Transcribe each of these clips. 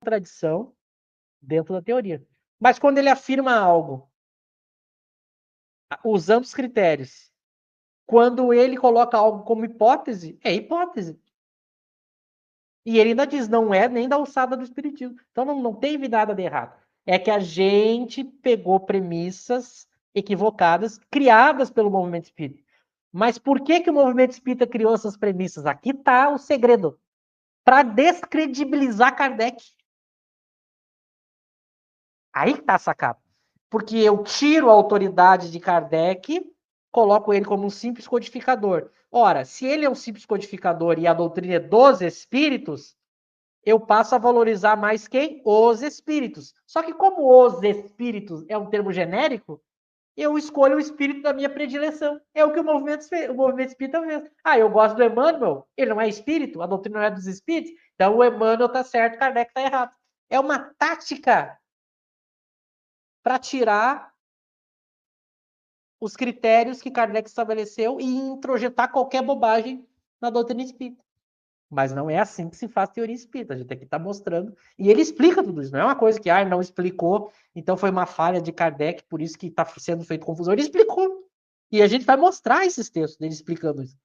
contradição dentro da teoria. Mas quando ele afirma algo usando os critérios, quando ele coloca algo como hipótese, é hipótese. E ele ainda diz, não é nem da alçada do espiritismo. Então não teve nada de errado. É que a gente pegou premissas equivocadas, criadas pelo movimento espírita. Mas por que o movimento espírita criou essas premissas? Aqui está o segredo. Para descredibilizar Kardec. Aí que está a sacada. Porque eu tiro a autoridade de Kardec, coloco ele como um simples codificador. Ora, se ele é um simples codificador e a doutrina é dos espíritos, eu passo a valorizar mais quem? Os espíritos. Só que como os espíritos é um termo genérico, eu escolho o espírito da minha predileção. É o que o movimento espírita fez. Ah, eu gosto do Emmanuel, ele não é espírito, a doutrina não é dos espíritos, então o Emmanuel está certo, Kardec está errado. É uma tática para tirar os critérios que Kardec estabeleceu e introjetar qualquer bobagem na doutrina espírita. Mas não é assim que se faz teoria espírita. A gente aqui está mostrando. E ele explica tudo isso. Não é uma coisa que não explicou, então foi uma falha de Kardec, por isso que está sendo feito confusão. Ele explicou. E a gente vai mostrar esses textos dele explicando isso.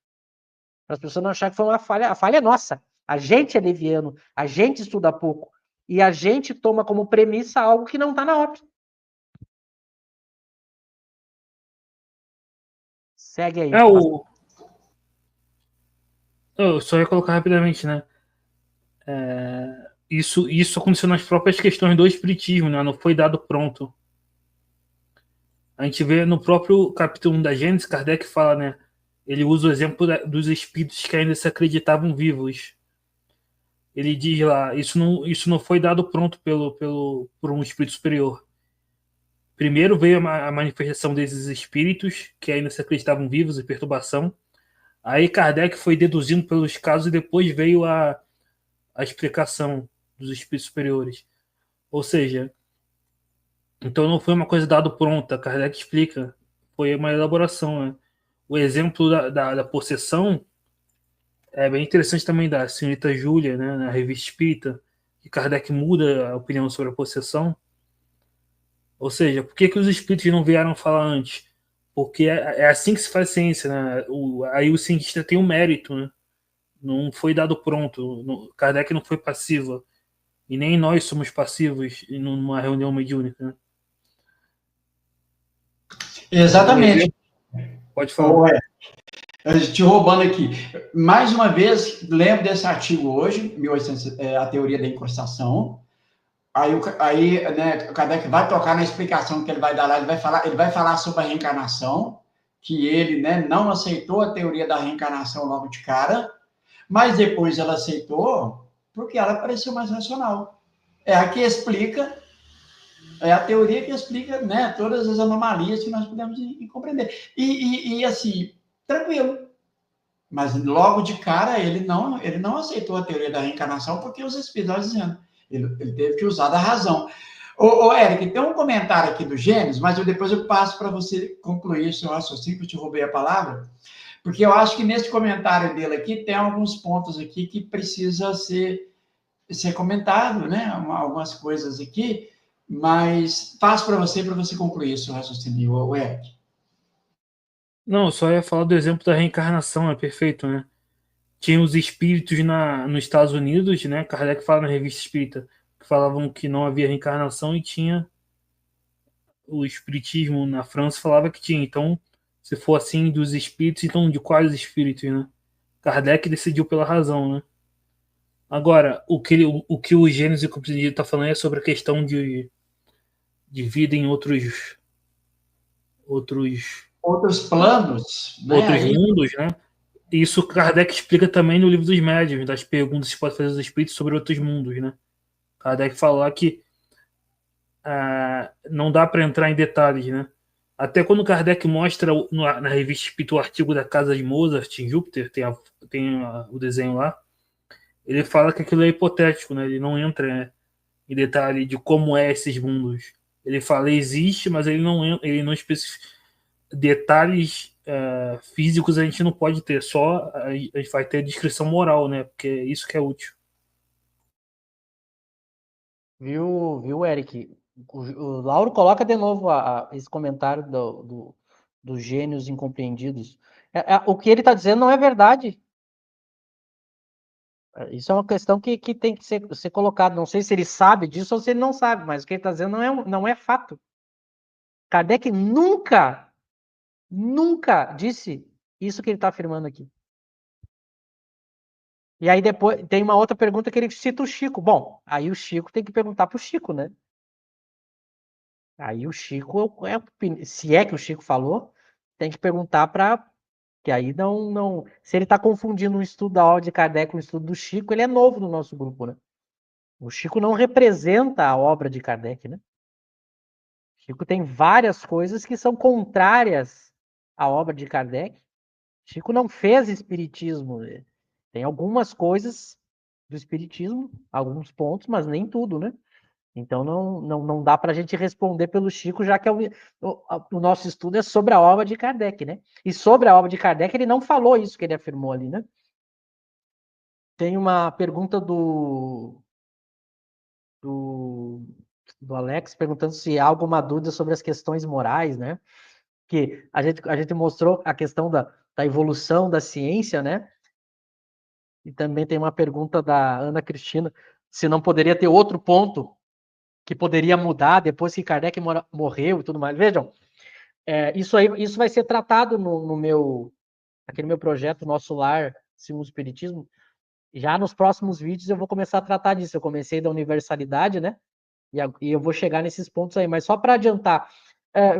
Para as pessoas não acharem que foi uma falha. A falha é nossa. A gente é leviano, a gente estuda pouco. E a gente toma como premissa algo que não está na obra. Segue aí. Eu só ia colocar rapidamente, né? Isso aconteceu nas próprias questões do espiritismo, né? Não foi dado pronto. A gente vê no próprio capítulo 1 da Gênesis, Kardec fala, né? Ele usa o exemplo dos espíritos que ainda se acreditavam vivos. Ele diz lá, isso não foi dado pronto por um espírito superior. Primeiro veio a manifestação desses espíritos que ainda se acreditavam vivos e perturbação. Aí Kardec foi deduzindo pelos casos e depois veio a explicação dos espíritos superiores. Ou seja, então não foi uma coisa dada pronta. Kardec explica. Foi uma elaboração. Né? O exemplo da possessão é bem interessante também da senhorita Júlia, né, na revista Espírita, que Kardec muda a opinião sobre a possessão. Ou seja, por que os espíritos não vieram falar antes? Porque é assim que se faz ciência, né? Aí o cientista tem um mérito, né? Não foi dado pronto. Kardec não foi passiva. E nem nós somos passivos numa reunião mediúnica. Né? Exatamente. Pode falar. Te roubando aqui. Mais uma vez, lembro desse artigo hoje, 1800, a teoria da incrustação. Aí, né, o Kardec vai tocar na explicação que ele vai dar lá, ele vai falar sobre a reencarnação, que ele, né, não aceitou a teoria da reencarnação logo de cara, mas depois ela aceitou porque ela pareceu mais racional. É a que explica, é a teoria que explica, né, todas as anomalias que nós podemos compreender. E assim, tranquilo. Mas logo de cara ele não aceitou a teoria da reencarnação porque os espíritos estavam dizendo. Ele teve que usar da razão. Ô, Eric, tem um comentário aqui do Gênesis, mas depois eu passo para você concluir seu raciocínio, que eu te roubei a palavra, porque eu acho que nesse comentário dele aqui tem alguns pontos aqui que precisa ser comentado, né? Algumas coisas aqui, mas passo para você concluir seu raciocínio, Eric. Não, só ia falar do exemplo da reencarnação, é perfeito, né? Tinha os espíritos nos Estados Unidos, né? Kardec fala na revista Espírita que falavam que não havia reencarnação e tinha o espiritismo na França falava que tinha. Então, se for assim dos espíritos, então de quais espíritos, né? Kardec decidiu pela razão, né? Agora, o que o Gênesis e o compreendido está falando é sobre a questão de vida em outros planos, né? Outros mundos, né? Isso Kardec explica também no livro dos médiuns, das perguntas que pode fazer aos espíritos sobre outros mundos, né? Kardec fala que não dá para entrar em detalhes, né? Até quando Kardec mostra na revista Espírita o artigo da casa de Mozart em Júpiter, tem o desenho lá, ele fala que aquilo é hipotético, né? Ele não entra em detalhe de como é esses mundos. Ele fala existe, mas ele não especifica detalhes físicos, a gente não pode ter, só a gente vai ter descrição moral, né? Porque é isso que é útil. Viu, Eric? O Lauro coloca de novo esse comentário dos gênios incompreendidos. O que ele está dizendo não é verdade. Isso é uma questão que tem que ser colocada. Não sei se ele sabe disso ou se ele não sabe, mas o que ele está dizendo não é fato. Kardec nunca disse isso que ele está afirmando aqui. E aí depois tem uma outra pergunta que ele cita o Chico. Bom, aí o Chico tem que perguntar para o Chico, né? Aí o Chico, se é que o Chico falou, tem que perguntar para. Que aí não. Se ele está confundindo um estudo da obra de Kardec com o estudo do Chico, ele é novo no nosso grupo, né? O Chico não representa a obra de Kardec, né? O Chico tem várias coisas que são contrárias à obra de Kardec. O Chico não fez espiritismo. Né? Tem algumas coisas do espiritismo, alguns pontos, mas nem tudo, né? Então não dá para a gente responder pelo Chico, já que o nosso estudo é sobre a obra de Kardec, né? E sobre a obra de Kardec, ele não falou isso que ele afirmou ali, né? Tem uma pergunta do Alex perguntando se há alguma dúvida sobre as questões morais, né? Que a gente mostrou a questão da evolução da ciência, né? E também tem uma pergunta da Ana Cristina, se não poderia ter outro ponto que poderia mudar depois que Kardec morreu e tudo mais. Vejam, isso vai ser tratado naquele meu projeto, Nosso Lar, Segundo o Espiritismo. Já nos próximos vídeos eu vou começar a tratar disso. Eu comecei da universalidade, né? E eu vou chegar nesses pontos aí. Mas só para adiantar,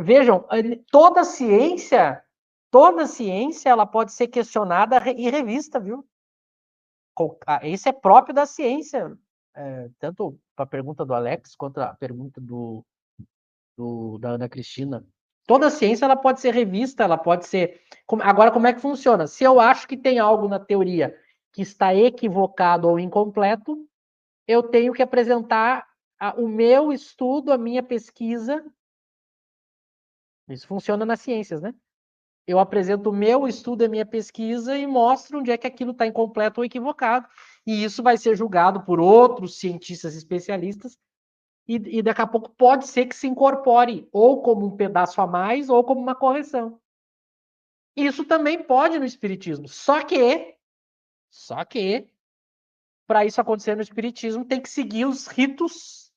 vejam, toda ciência, ela pode ser questionada e revista, viu? Isso é próprio da ciência. Tanto para a pergunta do Alex quanto a pergunta da Ana Cristina. Toda ciência ela pode ser revista, ela pode ser. Agora, como é que funciona? Se eu acho que tem algo na teoria que está equivocado ou incompleto, eu tenho que apresentar o meu estudo, a minha pesquisa. Isso funciona nas ciências, né? Eu apresento o meu estudo, a minha pesquisa e mostro onde é que aquilo está incompleto ou equivocado. E isso vai ser julgado por outros cientistas especialistas e daqui a pouco pode ser que se incorpore ou como um pedaço a mais ou como uma correção. Isso também pode no espiritismo. Só que para isso acontecer no espiritismo tem que seguir os ritos,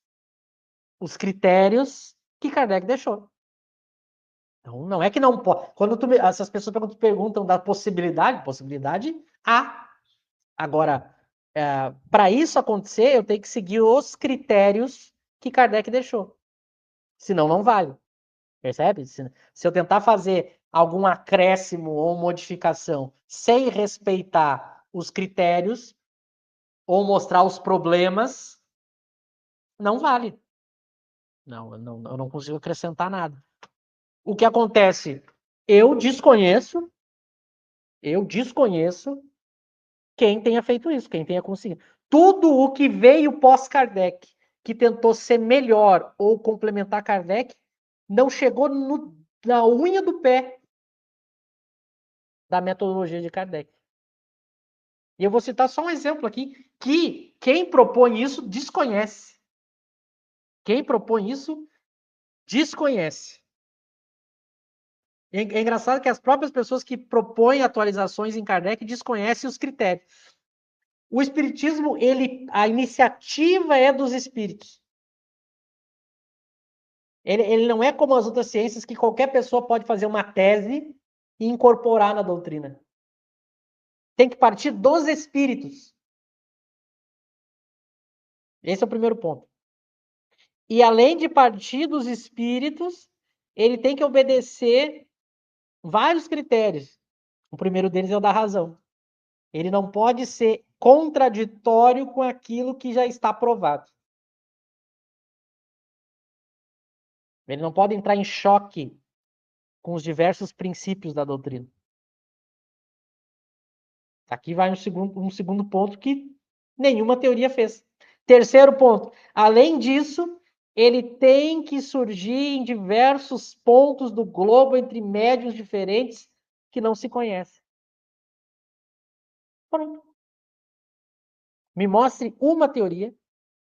os critérios que Kardec deixou. Então, não é que não pode. Quando essas pessoas perguntam da possibilidade há. Agora, para isso acontecer, eu tenho que seguir os critérios que Kardec deixou. Senão, não vale. Percebe? Se eu tentar fazer algum acréscimo ou modificação sem respeitar os critérios ou mostrar os problemas, não vale. Não, eu não consigo acrescentar nada. O que acontece? Eu desconheço quem tenha feito isso, quem tenha conseguido. Tudo o que veio pós-Kardec, que tentou ser melhor ou complementar Kardec, não chegou na unha do pé da metodologia de Kardec. E eu vou citar só um exemplo aqui, que quem propõe isso desconhece. Quem propõe isso desconhece. É engraçado que as próprias pessoas que propõem atualizações em Kardec desconhecem os critérios. O espiritismo, a iniciativa é dos espíritos. Ele não é como as outras ciências que qualquer pessoa pode fazer uma tese e incorporar na doutrina. Tem que partir dos espíritos. Esse é o primeiro ponto. E além de partir dos espíritos, ele tem que obedecer vários critérios. O primeiro deles é o da razão. Ele não pode ser contraditório com aquilo que já está provado. Ele não pode entrar em choque com os diversos princípios da doutrina. Aqui vai um segundo ponto que nenhuma teoria fez. Terceiro ponto, além disso, ele tem que surgir em diversos pontos do globo entre médiuns diferentes que não se conhecem. Pronto. Me mostre uma teoria